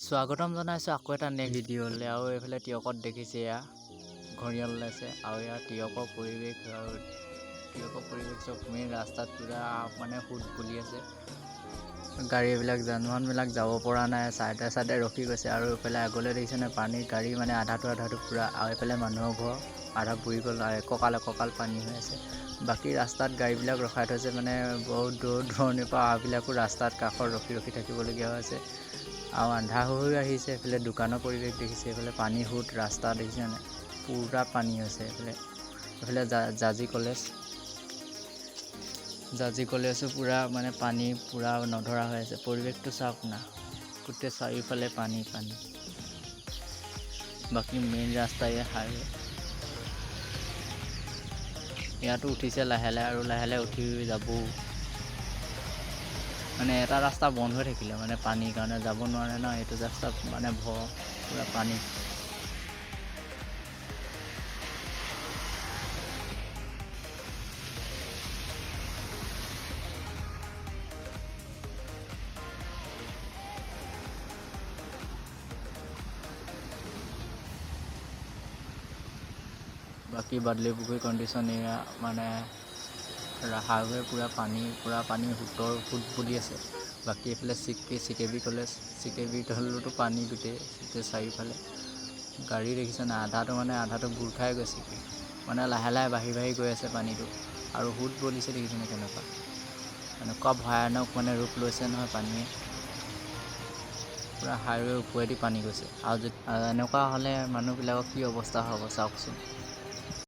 স্বাগতম জনাইছোঁ আকৌ এটা নেক্সট ভিডিঅ'লৈ। আৰু এইফালে তিয়কত দেখিছে এয়া ঘঁৰিয়াল ওলাইছে আৰু ইয়াৰ তিয়কৰ পৰিৱেশ চব মেইন ৰাস্তাত পূৰা মানে সোঁত বুলি আছে। গাড়ীবিলাক যান-বাহনবিলাক যাব পৰা নাই, চাইডে ৰখি গৈছে। আৰু এইফালে আগলৈ দেখিছেনে পানীৰ গাড়ী মানে আধাটো পূৰা, আৰু এইফালে মানুহৰ ঘৰ আধা বুৰি গ'ল আৰু একঁকাল পানী হৈ আছে। বাকী ৰাস্তাত গাড়ীবিলাক ৰখাই থৈছে, মানে বহুত দূৰণিৰ পৰা অহাবিলাকো ৰাস্তাত কাষত ৰখি থাকিবলগীয়া হৈছে। আৰু আন্ধাৰ হৈ আহিছে। এইফালে দোকানৰ পৰিৱেশ দেখিছে, এইফালে পানী সোঁত ৰাস্তা দেখিছে নাই, পূৰা পানী হৈছে। এইফালে জাজি কলেজো পূৰা মানে পানী পূৰা নধৰা হৈ আছে। পৰিৱেশটো চাওক না, গোটেই চাৰিওফালে পানী। বাকী মেইন ৰাস্তা হাইৱে ইয়াতো উঠিছে লাহে আৰু লাহে উঠি যাবও। মানে এটা ৰাস্তা বন্ধ হৈ থাকিলে মানে পানীৰ কাৰণে যাব নোৱাৰে ন, এইটো ৰাস্তা মানে পূৰা পানী। বাকী বাদলি পুখুৰী কণ্ডিশ্যন এয়া মানে হাইৱে পূৰা পানী সোঁত বুলি আছে। বাকী এইফালে চিকেবি কলেজ, চিকেবি তলতো পানী গোটেই চাৰিওফালে। গাড়ী দেখিছে নাই, আধাটো বুৰ খাই গৈছে, মানে লাহে বাঢ়ি গৈ আছে পানীটো। আৰু সোঁত বলিছে দেখিছেনে এনেকুৱা ভয়ানক মানে ৰূপ লৈছে নহয় পানীয়ে। পূৰা হাইৱে ওপৰেদি পানী গৈছে। আৰু এনেকুৱা হ'লে মানুহবিলাকৰ কি অৱস্থা হ'ব চাওকচোন।